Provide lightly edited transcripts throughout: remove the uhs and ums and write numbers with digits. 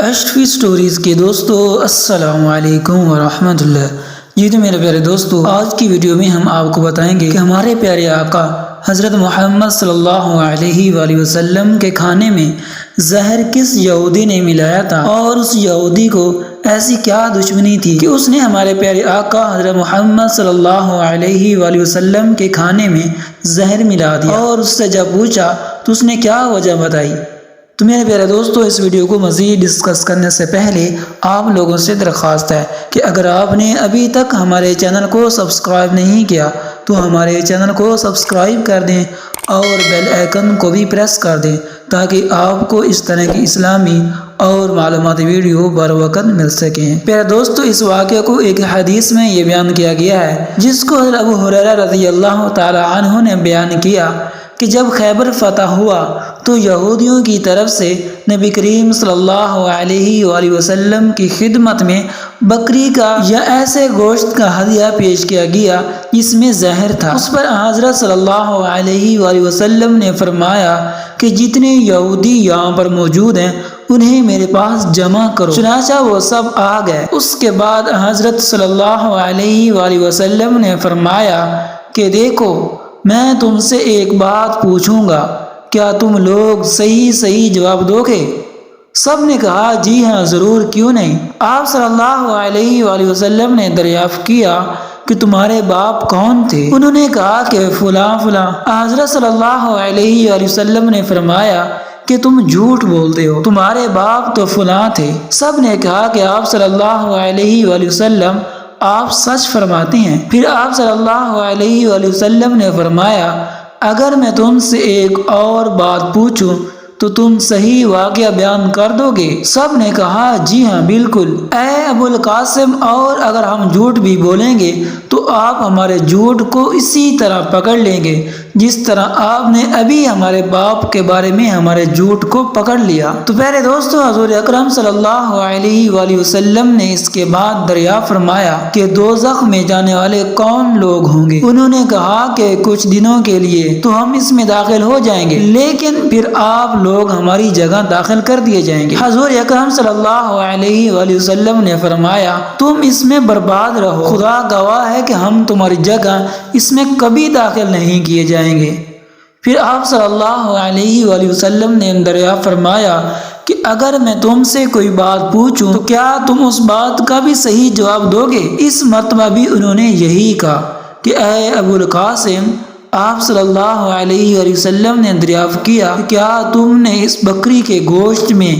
اشٹفی stories کے دوستو السلام علیکم ورحمۃ اللہ۔ جی تو میرے پیارے دوستو، آج کی ویڈیو میں ہم آپ کو بتائیں گے کہ ہمارے پیارے آقا حضرت محمد صلی اللہ علیہ وآلہ وسلم کے کھانے میں زہر کس یہودی نے ملایا تھا، اور اس یہودی کو ایسی کیا دشمنی تھی کہ اس نے ہمارے پیارے آقا حضرت محمد صلی اللہ علیہ وآلہ وسلم کے کھانے میں زہر ملا دیا، اور اس سے جب پوچھا تو اس نے کیا وجہ بتائی۔ تو میرے پیارے دوستو، اس ویڈیو کو مزید ڈسکس کرنے سے پہلے آپ لوگوں سے درخواست ہے کہ اگر آپ نے ابھی تک ہمارے چینل کو سبسکرائب نہیں کیا تو ہمارے چینل کو سبسکرائب کر دیں اور بیل آئیکن کو بھی پریس کر دیں تاکہ آپ کو اس طرح کی اسلامی اور معلوماتی ویڈیو بر وقت مل سکیں۔ پیارے دوستو، اس واقعے کو ایک حدیث میں یہ بیان کیا گیا ہے جس کو حضرت ابو ہریرہ رضی اللہ تعالی عنہ نے بیان کیا کہ جب خیبر فتح ہوا تو یہودیوں کی طرف سے نبی کریم صلی اللہ علیہ وآلہ وسلم کی خدمت میں بکری کا یا ایسے گوشت کا ہدیہ پیش کیا گیا جس میں زہر تھا۔ اس پر حضرت صلی اللہ علیہ وآلہ وسلم نے فرمایا کہ جتنے یہودی یہاں پر موجود ہیں انہیں میرے پاس جمع کرو۔ چنانچہ وہ سب آ گئے۔ اس کے بعد حضرت صلی اللہ علیہ وآلہ وسلم نے فرمایا کہ دیکھو، میں تم سے ایک بات پوچھوں گا، کیا تم لوگ صحیح جواب دو گے؟ سب نے کہا جی ہاں ضرور، کیوں نہیں۔ آپ صلی اللہ علیہ وآلہ وسلم نے دریافت کیا کہ تمہارے باپ کون تھے؟ انہوں نے کہا کہ فلاں فلاں۔ حضرت صلی اللہ علیہ وآلہ وسلم نے فرمایا کہ تم جھوٹ بولتے ہو، تمہارے باپ تو فلاں تھے۔ سب نے کہا کہ آپ صلی اللہ علیہ وآلہ وسلم آپ سچ فرماتے ہیں۔ پھر آپ صلی اللہ علیہ وآلہ وسلم نے فرمایا اگر میں تم سے ایک اور بات پوچھوں تو تم صحیح واقعہ بیان کر دو گے؟ سب نے کہا جی ہاں بالکل اے ابو القاسم، اور اگر ہم جھوٹ بھی بولیں گے تو آپ ہمارے جھوٹ کو اسی طرح پکڑ لیں گے جس طرح آپ نے ابھی ہمارے باپ کے بارے میں ہمارے جھوٹ کو پکڑ لیا۔ تو پہلے دوستو، حضور اکرم صلی اللہ علیہ وآلہ وسلم نے اس کے بعد دریافت فرمایا کہ دوزخ میں جانے والے کون لوگ ہوں گے؟ انہوں نے کہا کہ کچھ دنوں کے لیے تو ہم اس میں داخل ہو جائیں گے، لیکن پھر آپ لوگ ہماری جگہ داخل کر دیے جائیں گے۔ حضور اکرم صلی اللہ علیہ وآلہ وسلم نے فرمایا تم اس میں برباد رہو، خدا گواہ ہے کہ ہم تمہاری جگہ اس میں کبھی داخل نہیں کیے جائیں گے۔ پھر آپ صلی اللہ علیہ وآلہ وسلم نے دریافت فرمایا کہ اگر میں تم سے کوئی بات پوچھوں تو کیا تم اس بات کا بھی صحیح جواب دو گے؟ اس مرتبہ بھی انہوں نے یہی کہا کہ اے ابو القاسم، آپ صلی اللہ علیہ وآلہ وسلم نے دریافت کیا کہ کیا تم نے اس بکری کے گوشت میں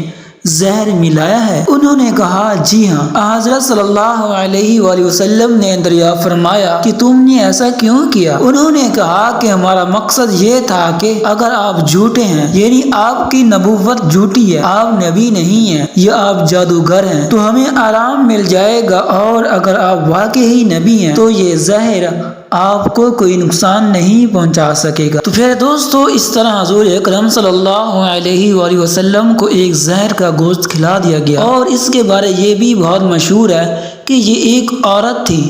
زہر ملایا ہے؟ انہوں نے کہا جی ہاں۔ حضرت صلی اللہ علیہ وآلہ وسلم نے دریافت فرمایا کہ تم نے ایسا کیوں کیا؟ انہوں نے کہا کہ ہمارا مقصد یہ تھا کہ اگر آپ جھوٹے ہیں، یعنی آپ کی نبوت جھوٹی ہے، آپ نبی نہیں ہیں یا آپ جادوگر ہیں، تو ہمیں آرام مل جائے گا، اور اگر آپ واقعی نبی ہیں تو یہ زہر آپ کو کوئی نقصان نہیں پہنچا سکے گا۔ تو پھر دوستو، اس طرح حضور اکرم صلی اللہ علیہ وآلہ وسلم کو ایک زہر کا گوشت کھلا دیا گیا، اور اس کے بارے یہ بھی بہت مشہور ہے کہ یہ ایک عورت تھی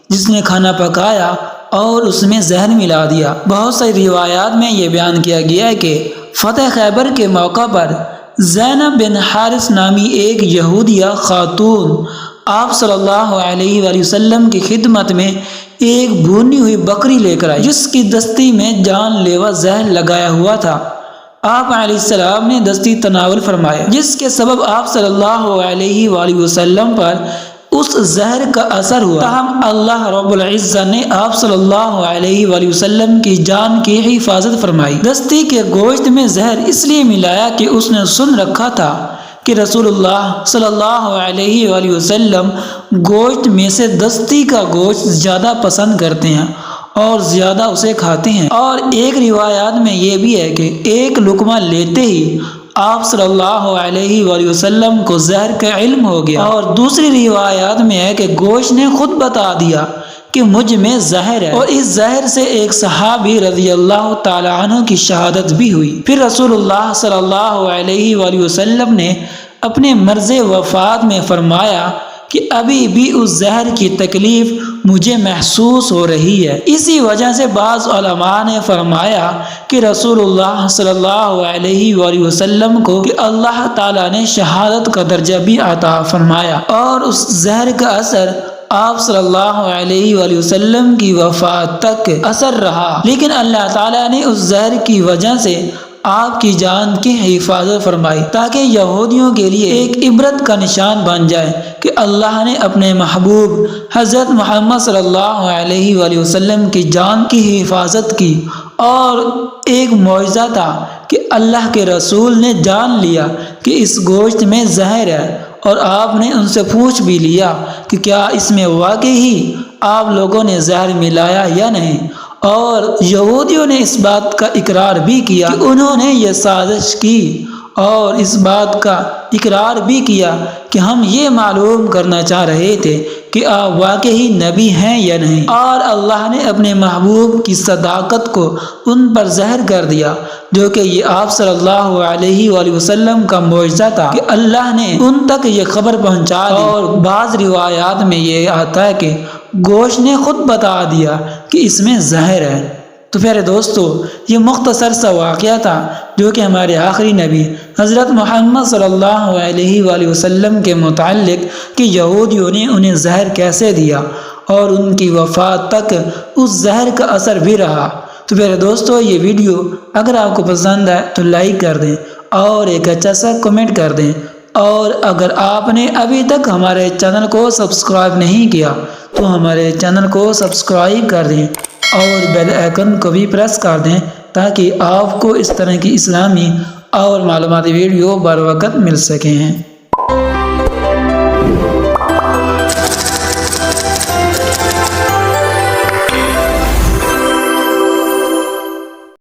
جس نے کھانا پکایا اور اس میں زہر ملا دیا۔ بہت ساری روایات میں یہ بیان کیا گیا ہے کہ فتح خیبر کے موقع پر زینب بن حارث نامی ایک یہودیہ خاتون آپ صلی اللہ علیہ وآلہ وسلم کی خدمت میں ایک بھونی ہوئی بکری لے کر آئی جس کی دستی میں جان لیوا زہر لگایا ہوا تھا۔ آپ علیہ السلام نے دستی تناول فرمایا، جس کے سبب آپ صلی اللہ علیہ وآلہ وسلم پر اس زہر کا اثر ہوا، تاہم اللہ رب العزت نے آپ صلی اللہ علیہ وآلہ وسلم کی جان کی حفاظت فرمائی۔ دستی کے گوشت میں زہر اس لیے ملایا کہ اس نے سن رکھا تھا کہ رسول اللہ صلی اللہ علیہ وآلہ وسلم گوشت میں سے دستی کا گوشت زیادہ پسند کرتے ہیں اور زیادہ اسے کھاتے ہیں۔ اور ایک روایات میں یہ بھی ہے کہ ایک لقمہ لیتے ہی آپ صلی اللہ علیہ وآلہ وسلم کو زہر کا علم ہو گیا، اور دوسری روایات میں ہے کہ گوشت نے خود بتا دیا کہ مجھ میں زہر ہے، اور اس زہر سے ایک صحابی رضی اللہ تعالی عنہ کی شہادت بھی ہوئی۔ پھر رسول اللہ صلی اللہ علیہ وآلہ وسلم نے اپنے مرض وفات میں فرمایا کہ ابھی بھی اس زہر کی تکلیف مجھے محسوس ہو رہی ہے۔ اسی وجہ سے بعض علماء نے فرمایا کہ رسول اللہ صلی اللہ علیہ وآلہ وسلم کو کہ اللہ تعالیٰ نے شہادت کا درجہ بھی عطا فرمایا، اور اس زہر کا اثر آپ صلی اللہ علیہ وآلہ وسلم کی وفات تک اثر رہا، لیکن اللہ تعالیٰ نے اس زہر کی وجہ سے آپ کی جان کی حفاظت فرمائی تاکہ یہودیوں کے لیے ایک عبرت کا نشان بن جائے کہ اللہ نے اپنے محبوب حضرت محمد صلی اللہ علیہ وآلہ وسلم کی جان کی حفاظت کی۔ اور ایک معجزہ تھا کہ اللہ کے رسول نے جان لیا کہ اس گوشت میں زہر ہے، اور آپ نے ان سے پوچھ بھی لیا کہ کیا اس میں واقعی آپ لوگوں نے زہر ملایا یا نہیں، اور یہودیوں نے اس بات کا اقرار بھی کیا کہ انہوں نے یہ سازش کی، اور اس بات کا اقرار بھی کیا کہ ہم یہ معلوم کرنا چاہ رہے تھے کہ آپ واقعی نبی ہیں یا نہیں، اور اللہ نے اپنے محبوب کی صداقت کو ان پر ظاہر کر دیا، جو کہ یہ آپ صلی اللہ علیہ وآلہ وسلم کا معجزہ تھا کہ اللہ نے ان تک یہ خبر پہنچا دی۔ اور بعض روایات میں یہ آتا ہے کہ گوشت نے خود بتا دیا کہ اس میں زہر ہے۔ تو پیارے دوستو، یہ مختصر سا واقعہ تھا جو کہ ہمارے آخری نبی حضرت محمد صلی اللہ علیہ وآلہ وسلم کے متعلق کہ یہودیوں نے انہیں زہر کیسے دیا اور ان کی وفات تک اس زہر کا اثر بھی رہا۔ تو پیارے دوستو، یہ ویڈیو اگر آپ کو پسند آئے تو لائک کر دیں اور ایک اچھا سا کمنٹ کر دیں، اور اگر آپ نے ابھی تک ہمارے چینل کو سبسکرائب نہیں کیا تو ہمارے چینل کو سبسکرائب کر دیں اور بیل آئیکن کو بھی پریس کر دیں تاکہ آپ کو اس طرح کی اسلامی اور معلوماتی ویڈیو بر وقت مل سکیں۔